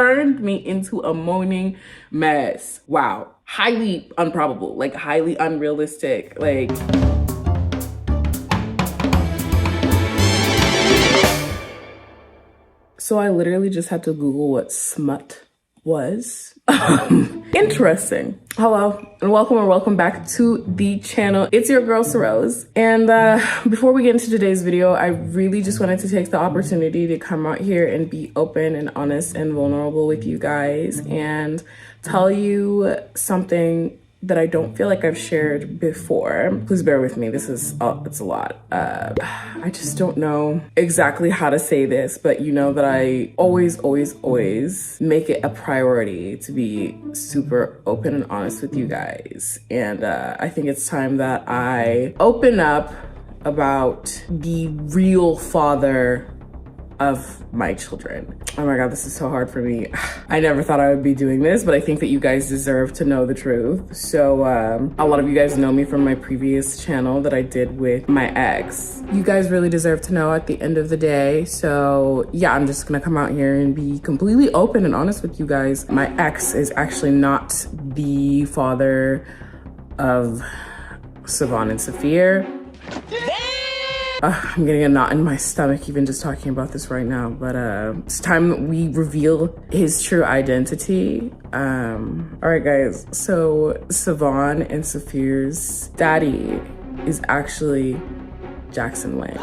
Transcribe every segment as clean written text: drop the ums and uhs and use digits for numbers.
turned me into a moaning mess. Wow. Highly improbable, like highly unrealistic, like. So I literally just had to Google what smut was. Interesting. Hello and welcome back to the channel. It's your girl Sarose, and before we get into today's video, I really just wanted to take the opportunity to come out here and be open and honest and vulnerable with you guys and tell you something that I don't feel like I've shared before. Please bear with me. This is it's a lot. I just don't know exactly how to say this, but you know that I always make it a priority to be super open and honest with you guys. And I think it's time that I open up about the real father of my children. Oh my God, this is so hard for me. I never thought I would be doing this, but I think that you guys deserve to know the truth. So a lot of you guys know me from my previous channel that I did with my ex. You guys really deserve to know at the end of the day. So yeah, I'm just gonna come out here and be completely open and honest with you guys. My ex is actually not the father of Savon and Saphir. I'm getting a knot in my stomach even just talking about this right now, but it's time that we reveal his true identity. All right guys, so Savon and Saphir's daddy is actually Jackson Wang.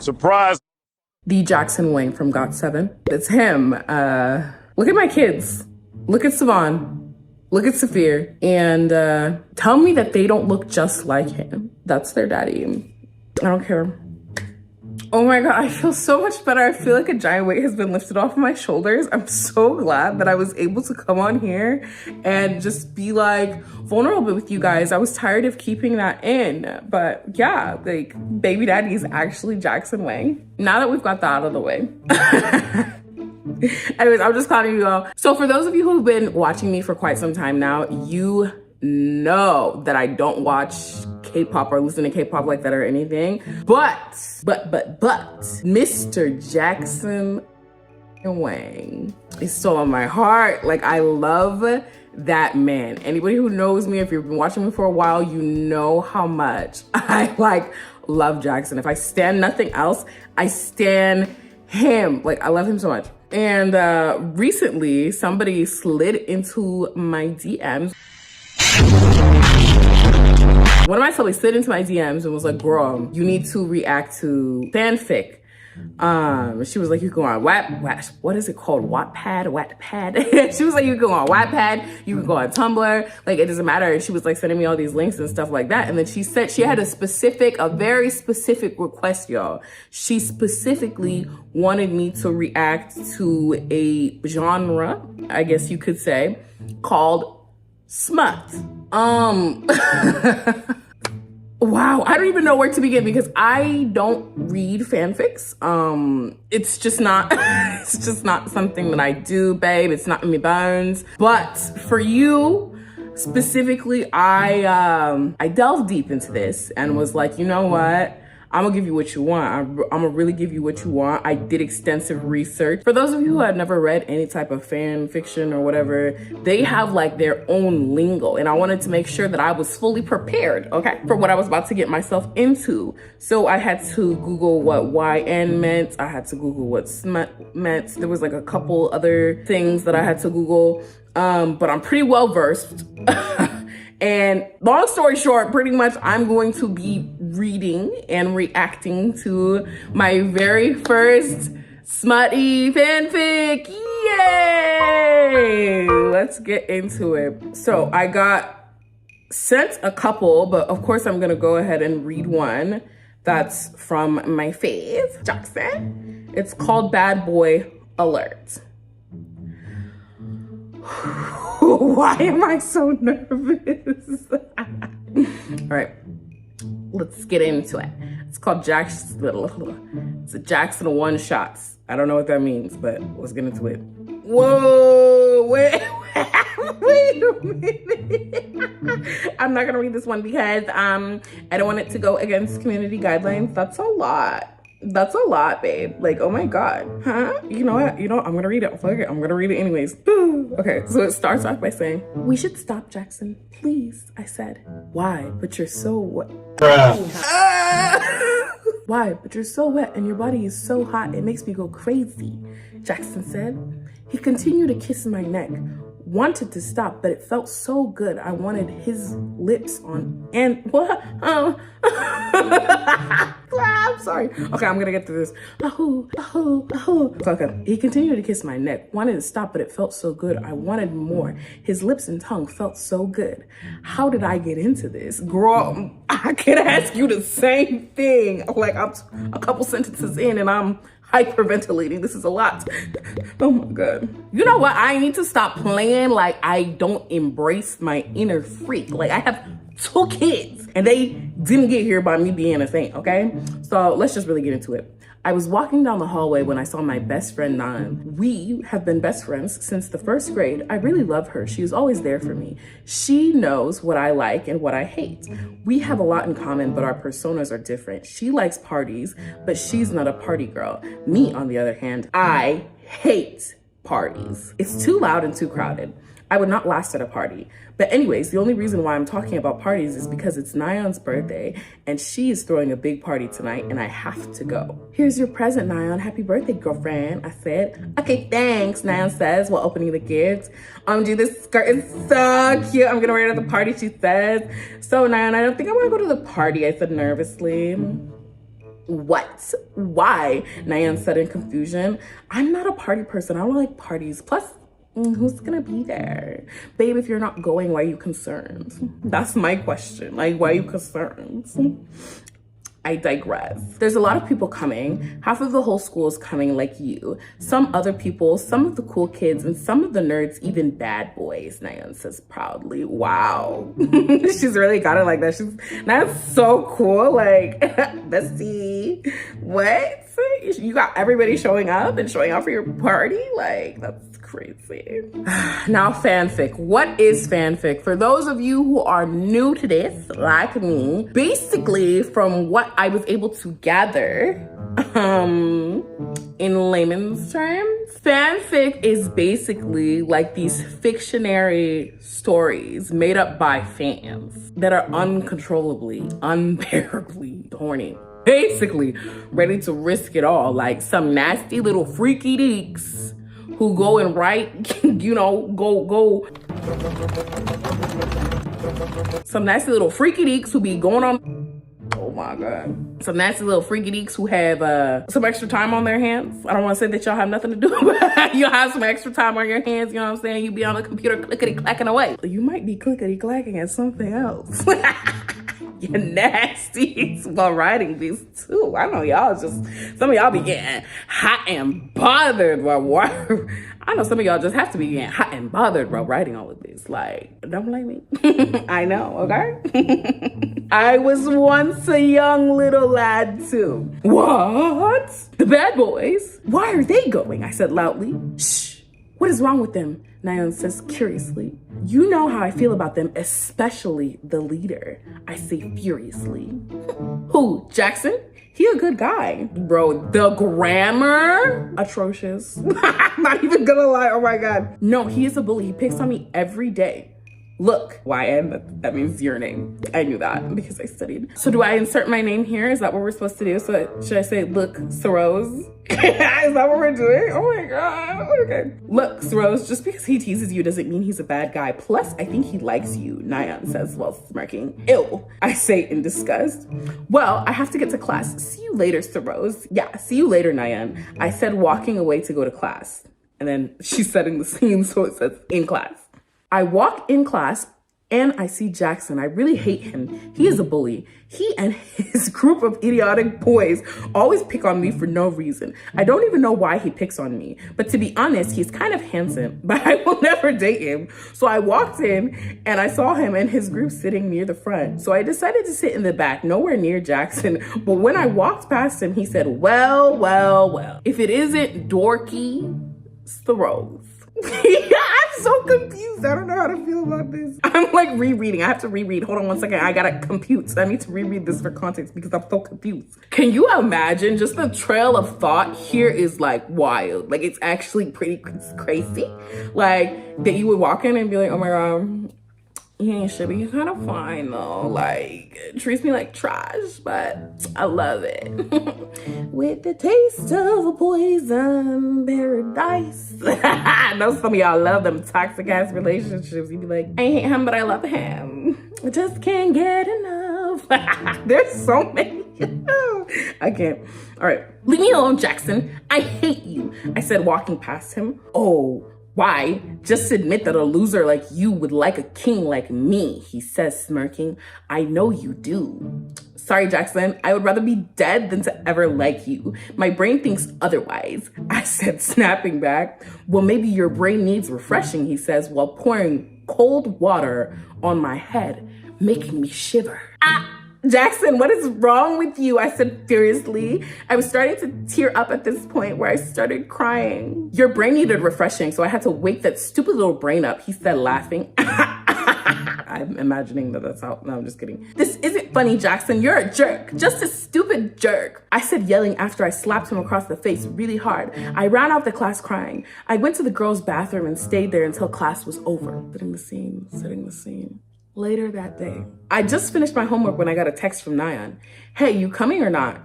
Surprise! The Jackson Wang from GOT7. It's him. Look at my kids. Look at Savon. Look at Saphir. And tell me that they don't look just like him. That's their daddy. I don't care. Oh my God, I feel so much better. I feel like a giant weight has been lifted off my shoulders. I'm so glad that I was able to come on here and just be like vulnerable with you guys. I was tired of keeping that in, but yeah, like baby daddy is actually Jackson Wang. Now that we've got that out of the way. Anyways, I'm just calling you all. So for those of you who've been watching me for quite some time now, you know that I don't watch K-pop or listen to K-pop like that or anything. But Mr. Jackson Wang is still on my heart. Like, I love that man. Anybody who knows me, if you've been watching me for a while, you know how much I love Jackson. If I stand nothing else, I stand him. Like, I love him so much. And recently somebody slid into my DMs. One of my celebrities slid into my DMs and was like, girl, you need to react to fanfic. She was like, you can go on what is it called? Wattpad? She was like, you can go on Wattpad, you can go on Tumblr, like it doesn't matter. And she was like sending me all these links and stuff like that. And then she said she had a very specific request, y'all. She specifically wanted me to react to a genre, I guess you could say, called smut. Wow, I don't even know where to begin because I don't read fanfics. It's just not something that I do, babe. It's not in my bones. But for you specifically, I delved deep into this and was like, you know what? I'm gonna give you what you want. I'm gonna really give you what you want. I did extensive research. For those of you who have never read any type of fan fiction or whatever, they have like their own lingo. And I wanted to make sure that I was fully prepared, okay, for what I was about to get myself into. So I had to Google what YN meant. I had to Google what smut meant. There was like a couple other things that I had to Google, but I'm pretty well versed. And long story short, pretty much I'm going to be reading and reacting to my very first smutty fanfic. Yay! Let's get into it. So I got sent a couple, but of course I'm gonna go ahead and read one that's from my fave, Jackson. It's called Bad Boy Alert. Why am I so nervous? All right, let's get into it. It's called it's a Jackson One Shots. I don't know what that means, but let's get into it. Whoa, wait a minute. I'm not gonna read this one because I don't want it to go against community guidelines. That's a lot. That's a lot, babe. Like, oh my God. Huh? You know what? I'm gonna read it. Fuck it. I'm gonna read it anyways. Okay, so it starts off by saying, "We should stop, Jackson. Please," I said. "Why? But you're so wet." "Why? But you're so wet and your body is so hot, it makes me go crazy," Jackson said. He continued to kiss my neck. Wanted to stop, but it felt so good. I wanted his lips on and what? I'm sorry. Okay, I'm gonna get through this. Okay. He continued to kiss my neck. Wanted to stop, but it felt so good. I wanted more. His lips and tongue felt so good. How did I get into this? Girl, I can ask you the same thing. Like, I'm a couple sentences in and I'm hyperventilating. This is a lot. Oh my God. You know what? I need to stop playing like I don't embrace my inner freak. Like, I have 2 kids and they didn't get here by me being a saint, okay? So let's just really get into it. I was walking down the hallway when I saw my best friend, Nan. We have been best friends since the 1st grade. I really love her. She's always there for me. She knows what I like and what I hate. We have a lot in common, but our personas are different. She likes parties, but she's not a party girl. Me, on the other hand, I hate parties. It's too loud and too crowded. I would not last at a party. But anyways, the only reason why I'm talking about parties is because it's Nayeon's birthday and she is throwing a big party tonight and I have to go. "Here's your present, Nayeon. Happy birthday, girlfriend," I said. "Okay, thanks," Nayeon says while opening the gift. Dude, this skirt is so cute. I'm gonna wear it at the party," she says. "So Nayeon, I don't think I wanna go to the party," I said nervously. "What? Why?" Nayeon said in confusion. "I'm not a party person. I don't like parties. Plus, who's gonna be there? Babe, if you're not going, why are you concerned?" That's my question. Like, why are you concerned? I digress. There's a lot of people coming. Half of the whole school is coming, like you. Some other people, some of the cool kids, and some of the nerds, even bad boys, Nayeon says proudly. Wow. She's really got it like that. That's so cool. Like, bestie, what? You got everybody showing up and showing out for your party? Like, that's crazy. Now, fanfic. What is fanfic? For those of you who are new to this, like me, basically from what I was able to gather, in layman's terms, fanfic is basically like these fictionary stories made up by fans that are uncontrollably, unbearably horny. Basically ready to risk it all, like some nasty little freaky deeks who go and write, go. Some nasty little freaky deeks who be going on, oh my God. Some nasty little freaky deeks who have some extra time on their hands. I don't want to say that y'all have nothing to do, but you'll have some extra time on your hands, you know what I'm saying? You be on the computer clickety-clacking away. You might be clickety-clacking at something else. You're nasty while writing these too. I know some of y'all be getting hot and bothered while I know some of y'all just have to be getting hot and bothered while writing all of this. Like, don't blame me. I know, okay? I was once a young little lad too. What? The bad boys? Why are they going? I said loudly. Shh. What is wrong with them? Nayeon says curiously. You know how I feel about them, especially the leader, I say furiously. Who, Jackson? He a good guy. Bro, the grammar? Atrocious. I'm not even gonna lie, oh my God. No, he is a bully. He picks on me every day. Look, YN, that means your name. I knew that because I studied. So do I insert my name here? Is that what we're supposed to do? So should I say, look, Sarose? Is that what we're doing? Oh my God, okay. Look, Sarose, just because he teases you doesn't mean he's a bad guy. Plus, I think he likes you, Nayeon says while smirking. Ew, I say in disgust. Well, I have to get to class. See you later, Sarose. Yeah, see you later, Nayeon. I said walking away to go to class. And then she's setting the scene, so it says in class. I walk in class and I see Jackson. I really hate him. He is a bully. He and his group of idiotic boys always pick on me for no reason. I don't even know why he picks on me. But to be honest, he's kind of handsome, but I will never date him. So I walked in and I saw him and his group sitting near the front. So I decided to sit in the back, nowhere near Jackson. But when I walked past him, he said, well, well, well. If it isn't dorky, it's the rose. I'm so confused. I don't know how to feel about this. I'm like rereading. I have to reread. Hold on one second. I gotta compute. So I need to reread this for context because I'm so confused. Can you imagine just the trail of thought here is like wild. Like it's actually pretty crazy. Like that you would walk in and be like, oh my God, he ain't shit, but he's kind of fine though. Like, treats me like trash, but I love it. With the taste of a poison paradise. I know some of y'all love them toxic ass relationships. You'd be like, I hate him, but I love him. I just can't get enough. There's so many. I can't. All right, leave me alone, Jackson. I hate you. I said, walking past him. Oh. Why? Just admit that a loser like you would like a king like me, he says, smirking. I know you do. Sorry, Jackson, I would rather be dead than to ever like you. My brain thinks otherwise, I said, snapping back. Well, maybe your brain needs refreshing, he says, while pouring cold water on my head, making me shiver. Jackson, what is wrong with you? I said furiously. I was starting to tear up at this point where I started crying. Your brain needed refreshing, so I had to wake that stupid little brain up, he said, laughing. I'm imagining that's how, no, I'm just kidding. This isn't funny, Jackson. You're a jerk. Just a stupid jerk. I said, yelling after I slapped him across the face really hard. I ran out the class crying. I went to the girls' bathroom and stayed there until class was over. Setting the scene. Later that day, I just finished my homework when I got a text from Nyan. Hey, you coming or not?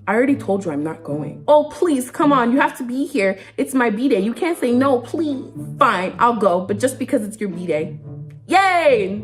I already told you I'm not going. Oh, please, come on. You have to be here. It's my B-day. You can't say no, please. Fine, I'll go, but just because it's your B-day. Yay!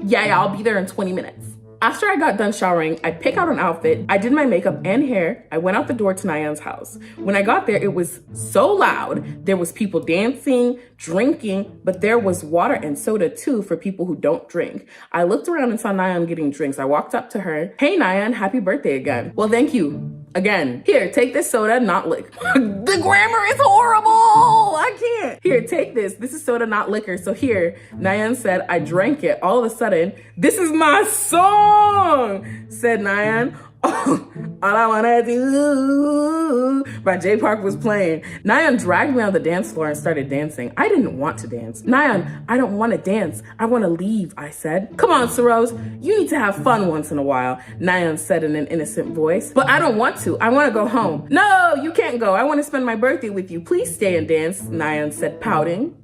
Yeah, I'll be there in 20 minutes. After I got done showering, I picked out an outfit, I did my makeup and hair, I went out the door to Nyan's house. When I got there, it was so loud. There was people dancing, drinking, but there was water and soda too for people who don't drink. I looked around and saw Nyan getting drinks. I walked up to her. Hey Nyan, happy birthday again. Well, thank you. Again. Here, take this soda, not liquor. The grammar is horrible. I can't. Here, take this. This is soda, not liquor. So here, Nyan said, I drank it. All of a sudden, this is my song, said Nyan. Oh, all I wanna do by Jay Park was playing. Nyan dragged me on the dance floor and started dancing. I didn't want to dance. Nyan, I don't want to dance. I want to leave, I said. Come on, Saros, you need to have fun once in a while, Nyan said in an innocent voice. But I don't want to. I want to go home. No, you can't go. I want to spend my birthday with you. Please stay and dance, Nyan said, pouting.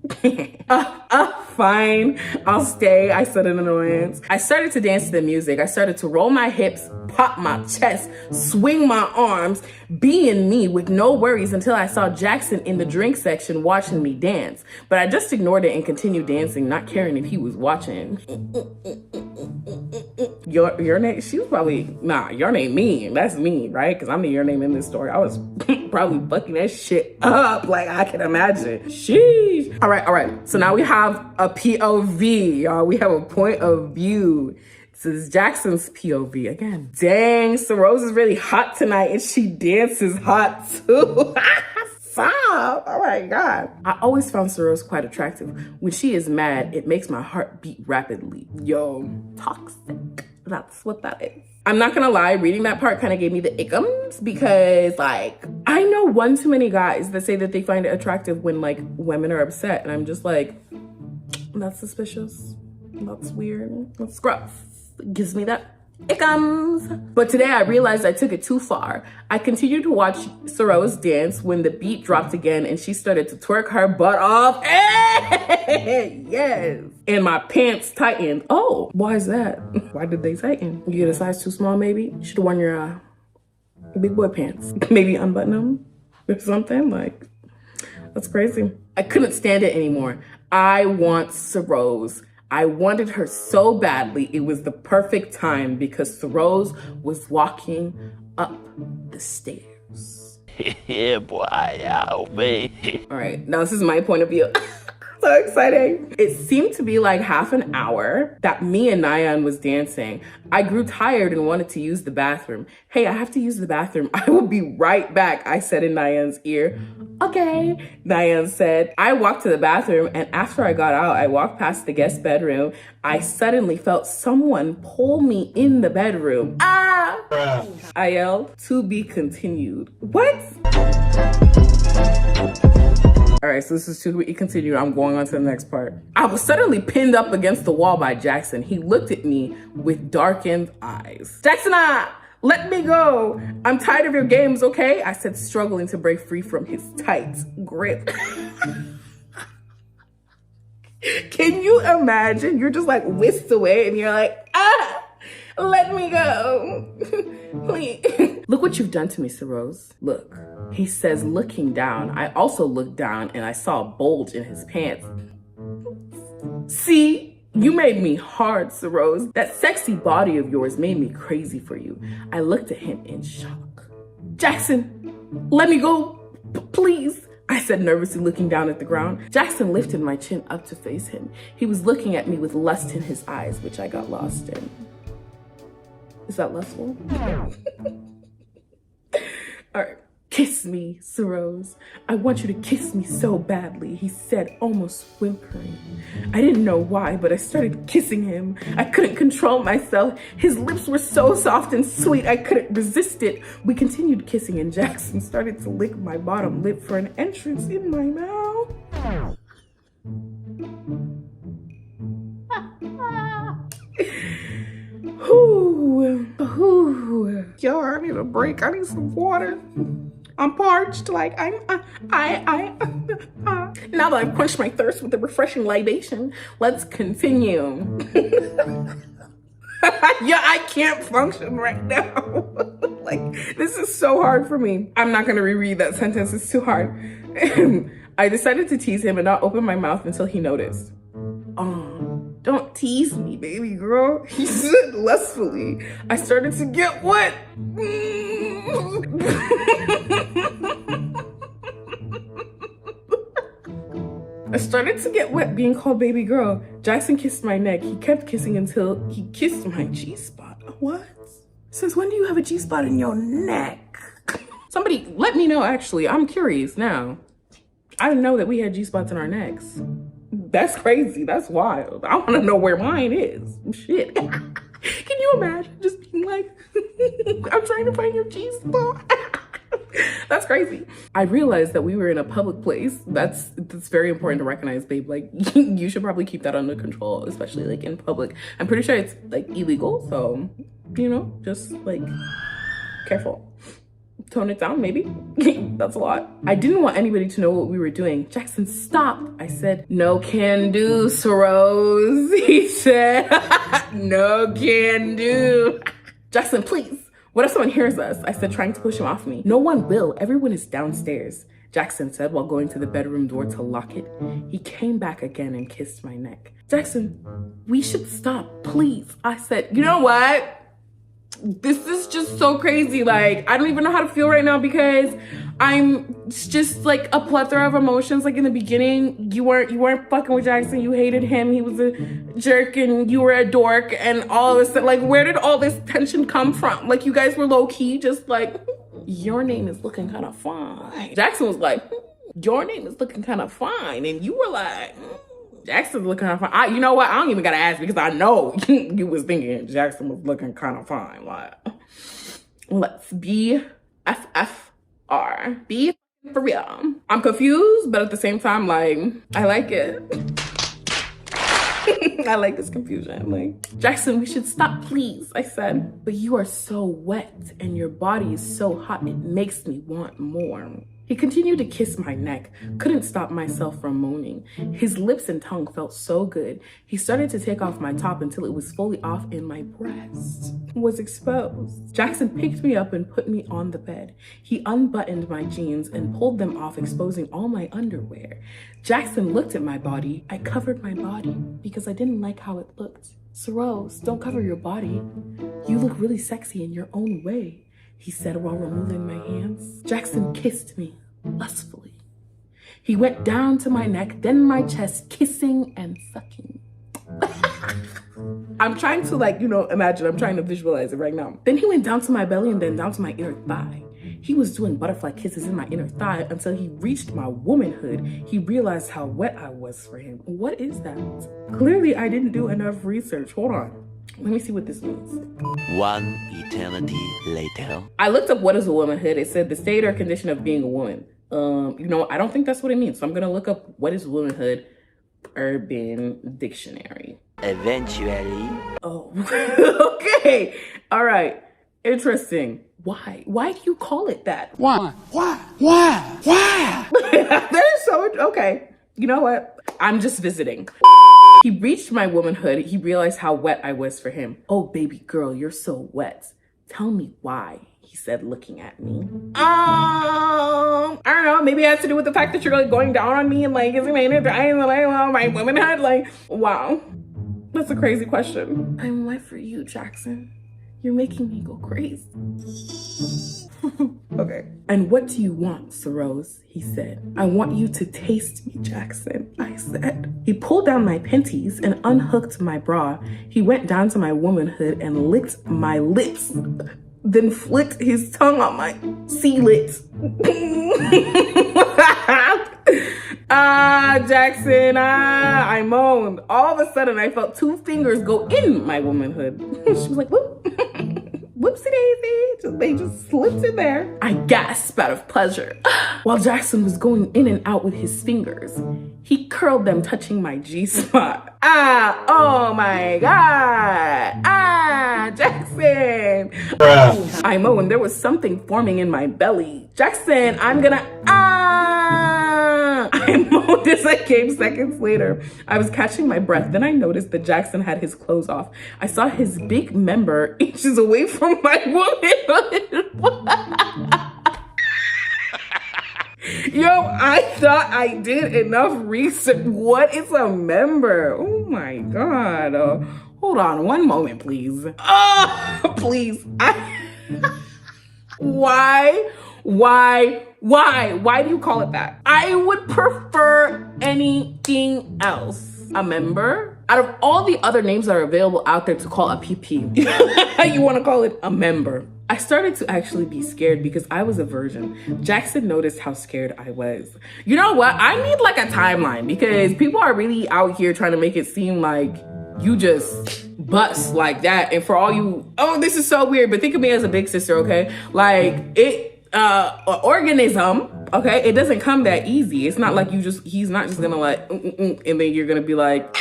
Fine, I'll stay, I said in annoyance. I started to dance to the music. I started to roll my hips, pop my chest, swing my arms, being me with no worries until I saw Jackson in the drink section watching me dance. But I just ignored it and continued dancing, not caring if he was watching. Your name, she was probably, nah, your name me, that's me, right? Because I'm the your name in this story. I was probably fucking that shit up, like I can imagine. Sheesh. All right. So now we have a POV, y'all. We have a point of view. This is Jackson's POV again. Dang, Saros is really hot tonight and she dances hot too. Stop. Oh my God. I always found Saros quite attractive. When she is mad, it makes my heart beat rapidly. Yo, toxic. That's what that is. I'm not gonna lie, reading that part kind of gave me the ickums because like, I know one too many guys that say that they find it attractive when like women are upset. And I'm just like, that's suspicious. That's weird. That's gross. It gives me that ickums. But today I realized I took it too far. I continued to watch Saros dance when the beat dropped again and she started to twerk her butt off. Hey, yes. And my pants tightened. Oh, why is that? Why did they tighten? You get a size too small maybe? You should have worn your big boy pants. Maybe unbutton them or something. Like, that's crazy. I couldn't stand it anymore. I want Saros. I wanted her so badly. It was the perfect time because Saros was walking up the stairs. Yeah, boy, yeah, baby. All right, now this is my point of view. So exciting. It seemed to be like half an hour that me and Nyan was dancing. I grew tired and wanted to use the bathroom. Hey, I have to use the bathroom. I will be right back, I said in Nyan's ear. Okay, Nyan said. I walked to the bathroom and after I got out, I walked past the guest bedroom. I suddenly felt someone pull me in the bedroom. Ah! Bruh. I yelled, to be continued. What? All right, so this is too we continue. I'm going on to the next part. I was suddenly pinned up against the wall by Jackson. He looked at me with darkened eyes. Jackson, let me go. I'm tired of your games, okay? I said, struggling to break free from his tight grip. Can you imagine? You're just like whisked away and you're like, let me go. Please. Look what you've done to me, Rose. Look. He says, looking down. I also looked down and I saw a bulge in his pants. See, you made me hard, Rose. That sexy body of yours made me crazy for you. I looked at him in shock. Jackson, let me go, please. I said, nervously looking down at the ground. Jackson lifted my chin up to face him. He was looking at me with lust in his eyes, which I got lost in. Is that lustful? All right. Kiss me, Rose. I want you to kiss me so badly, he said, almost whimpering. I didn't know why, but I started kissing him. I couldn't control myself. His lips were so soft and sweet, I couldn't resist it. We continued kissing, and Jackson started to lick my bottom lip for an entrance in my mouth. Yo, I need a break. I need some water. I'm parched. Like now that I've quenched my thirst with a refreshing libation, let's continue. Yeah, I can't function right now. Like, this is so hard for me. I'm not gonna reread that sentence. It's too hard. I decided to tease him and not open my mouth until he noticed. Don't tease me, baby girl, he said lustfully. I started to get wet. I started to get wet being called baby girl. Jackson kissed my neck. He kept kissing until he kissed my G-spot. What? Since when do you have a G-spot in your neck? Somebody let me know, actually. I'm curious now. I didn't know that we had G-spots in our necks. That's crazy. That's wild. I want to know where mine is. Shit. Can you imagine just being like, I'm trying to find your G-spot? That's crazy. I realized that we were in a public place. That's very important to recognize, babe. Like, you should probably keep that under control, especially like in public. I'm pretty sure it's like illegal. So, you know, just like careful. Tone it down, maybe. That's a lot. I didn't want anybody to know what we were doing. Jackson, stop. I said, no can do, Rose. He said, no can do. Jackson, please. What if someone hears us? I said, trying to push him off me. No one will. Everyone is downstairs, Jackson said while going to the bedroom door to lock it. He came back again and kissed my neck. Jackson, we should stop, please. I said, you know what? This is just so crazy. Like, I don't even know how to feel right now because it's just like a plethora of emotions. Like in the beginning, you weren't fucking with Jackson. You hated him. He was a jerk and you were a dork and all of this. Like, where did all this tension come from? Like, you guys were low key, just like, your name is looking kind of fine. Jackson was like, your name is looking kind of fine. And you were like, Jackson's looking kind of fine. You know what? I don't even gotta ask because I know you was thinking Jackson was looking kind of fine. Like, let's be FFR. Be for real. I'm confused, but at the same time, like, I like it. I like this confusion. Like, Jackson, we should stop, please, I said. But you are so wet and your body is so hot, it makes me want more. He continued to kiss my neck, couldn't stop myself from moaning. His lips and tongue felt so good. He started to take off my top until it was fully off and my breast was exposed. Jackson picked me up and put me on the bed. He unbuttoned my jeans and pulled them off, exposing all my underwear. Jackson looked at my body. I covered my body because I didn't like how it looked. Rose, don't cover your body. You look really sexy in your own way, he said while removing my hands. Jackson kissed me lustfully. He went down to my neck, then my chest, kissing and sucking. I'm trying to, like, you know, imagine. I'm trying to visualize it right now. Then he went down to my belly and then down to my inner thigh. He was doing butterfly kisses in my inner thigh until he reached my womanhood. He realized how wet I was for him. What is that? Clearly, I didn't do enough research. Hold on. Let me see what this means. One eternity later. I looked up what is a womanhood. It said the state or condition of being a woman. You know, I don't think that's what it means. So I'm gonna look up what is womanhood Urban Dictionary. Eventually. Oh, okay. All right. Interesting. Why? Why do you call it that? Why? That is so, okay. You know what? I'm just visiting. He reached my womanhood. He realized how wet I was for him. Oh, baby girl, you're so wet. Tell me why, he said, looking at me. I don't know. Maybe it has to do with the fact that you're like going down on me and like, is it my womanhood? Like, wow. That's a crazy question. I'm wet for you, Jackson. You're making me go crazy. Okay. And what do you want, Sorose? He said. I want you to taste me, Jackson, I said. He pulled down my panties and unhooked my bra. He went down to my womanhood and licked my lips, then flicked his tongue on my C-lips. Jackson, I moaned. All of a sudden, I felt 2 fingers go in my womanhood. She was like, whoop. Whoopsie daisy. They just slipped in there. I gasped out of pleasure. While Jackson was going in and out with his fingers, he curled them, touching my G-spot. Oh my God. Jackson. I moaned. There was something forming in my belly. Jackson, I'm gonna, I moaned as I came seconds later. I was catching my breath. Then I noticed that Jackson had his clothes off. I saw his big member inches away from my womanhood. Yo, I thought I did enough research. What is a member? Oh my God. Hold on one moment, please. Please. Why do you call it that? I would prefer anything else. A member? Out of all the other names that are available out there to call a PP, you want to call it a member. I started to actually be scared because I was a virgin. Jackson noticed how scared I was. You know what? I need like a timeline because people are really out here trying to make it seem like you just bust like that. And for all you, oh, this is so weird, but think of me as a big sister, okay? Like organism, okay? It doesn't come that easy. It's not like he's not just gonna like, and then you're gonna be like,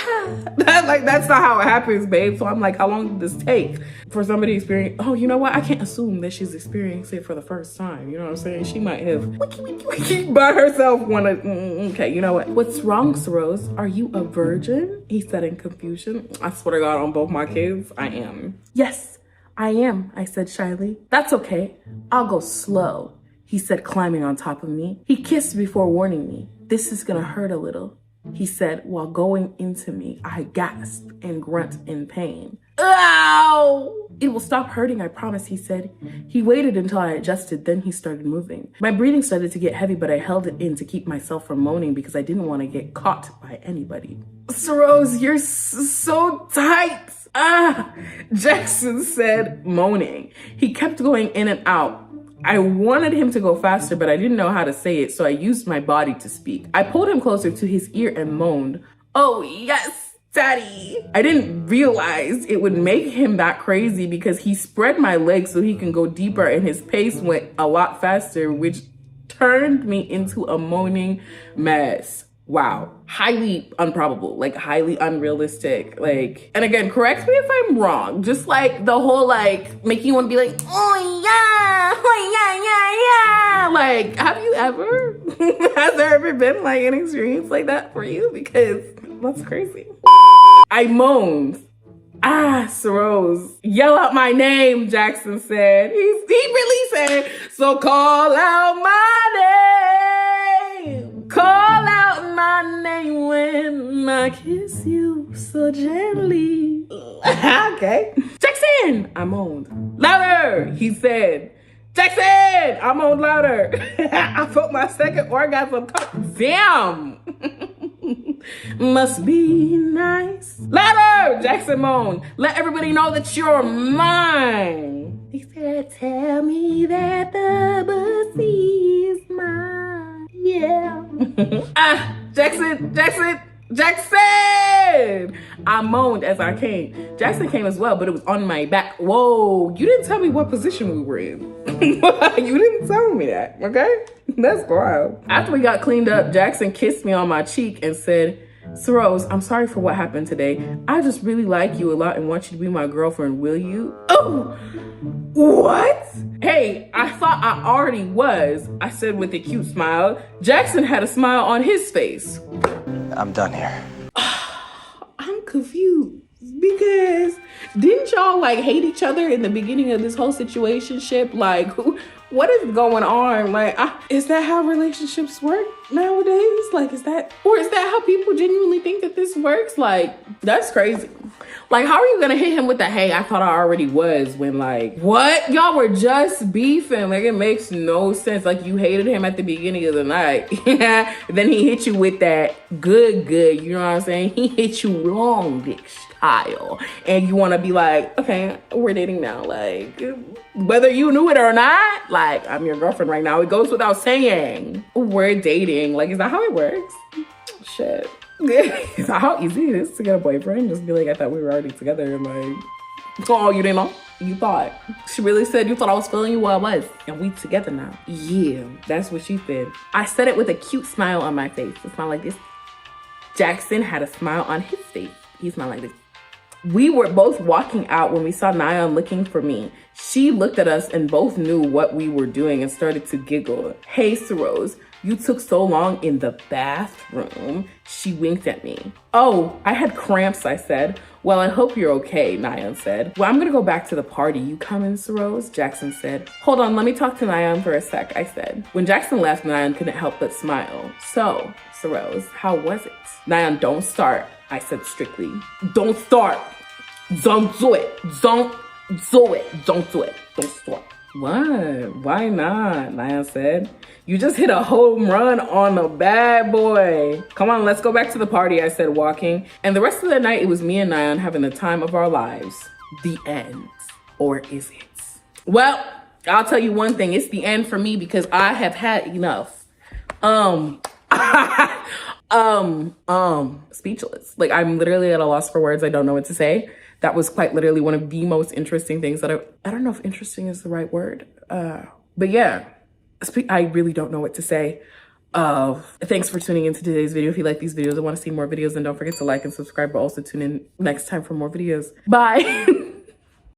like, that's not how it happens, babe. So I'm like, how long did this take for somebody to experience? Oh, you know what? I can't assume that she's experiencing it for the first time. You know what I'm saying? She might have by herself okay, you know what? What's wrong, Sorose? Are you a virgin? He said in confusion. I swear to God, on both my kids, I am. Yes, I am, I said shyly. That's okay. I'll go slow, he said, climbing on top of me. He kissed before warning me. This is gonna hurt a little, he said, while going into me. I gasped and grunted in pain. Ow! It will stop hurting, I promise, he said. He waited until I adjusted, then he started moving. My breathing started to get heavy, but I held it in to keep myself from moaning because I didn't want to get caught by anybody. Sorose, you're so tight. Jackson said, moaning. He kept going in and out. I wanted him to go faster, but I didn't know how to say it, so I used my body to speak. I pulled him closer to his ear and moaned, oh yes, daddy. I didn't realize it would make him that crazy because he spread my legs so he can go deeper and his pace went a lot faster, which turned me into a moaning mess. Wow. Highly improbable, like highly unrealistic. Like, and again, correct me if I'm wrong. Just like the whole like making you want to be like, oh yeah. Like, have you ever, has there ever been like an experience like that for you? Because that's crazy. I moaned. Sorose. Yell out my name, Jackson said. He really said, so call out my name. Call out my name when I kiss you so gently. Okay. Jackson, I moaned. Louder, he said. Jackson, I moaned louder. I felt my second orgasm come. Damn. Must be nice. Louder, Jackson moaned. Let everybody know that you're mine. He said, tell me that the pussy is mine. Yeah. Jackson, Jackson! I moaned as I came. Jackson came as well, but it was on my back. Whoa, you didn't tell me what position we were in. You didn't tell me that, okay? That's wild. After we got cleaned up, Jackson kissed me on my cheek and said, Rose, I'm sorry for what happened today. I just really like you a lot and want you to be my girlfriend, will you? Oh, what? Hey, I thought I already was, I said with a cute smile. Jackson had a smile on his face. I'm done here. I'm confused because didn't y'all like hate each other in the beginning of this whole situationship? Like, what is going on? Like, is that how relationships work nowadays? Like, is that how people genuinely think that this works? Like, that's crazy. Like, how are you gonna hit him with the, hey, I thought I already was, when like, what? Y'all were just beefing. Like, it makes no sense. Like, you hated him at the beginning of the night. Then he hit you with that good, you know what I'm saying? He hit you long dick style. And you wanna be like, okay, we're dating now. Like, whether you knew it or not, like, I'm your girlfriend right now. It goes without saying. We're dating. Like, is that how it works? Shit. How easy it is to get a boyfriend. Just be like, I thought we were already together. And like, oh, you didn't know? You thought. She really said you thought I was feeling you while I was. And we together now. Yeah, that's what she said. I said it with a cute smile on my face. It smiled like this. Jackson had a smile on his face. He smiled like this. We were both walking out when we saw Nyan looking for me. She looked at us and both knew what we were doing and started to giggle. Hey, Rose, you took so long in the bathroom. She winked at me. Oh, I had cramps, I said. Well, I hope you're okay, Nyan said. Well, I'm gonna go back to the party. You coming, Rose? Jackson said. Hold on, let me talk to Nyan for a sec, I said. When Jackson left, Nyan couldn't help but smile. So, Rose, how was it? Nyan, don't start, I said strictly. Don't start. Don't do it. Don't do it. Don't do it. Don't start. What? Why not? Nyan said. You just hit a home run on a bad boy. Come on, let's go back to the party, I said, walking. And the rest of the night, it was me and Nyan having the time of our lives. The end. Or is it? Well, I'll tell you one thing. It's the end for me because I have had enough. Speechless. Like, I'm literally at a loss for words. I don't know what to say. That was quite literally one of the most interesting things that I don't know if interesting is the right word. But yeah, I really don't know what to say. Thanks for tuning into today's video. If you like these videos and want to see more videos, then don't forget to like and subscribe, but also tune in next time for more videos. Bye.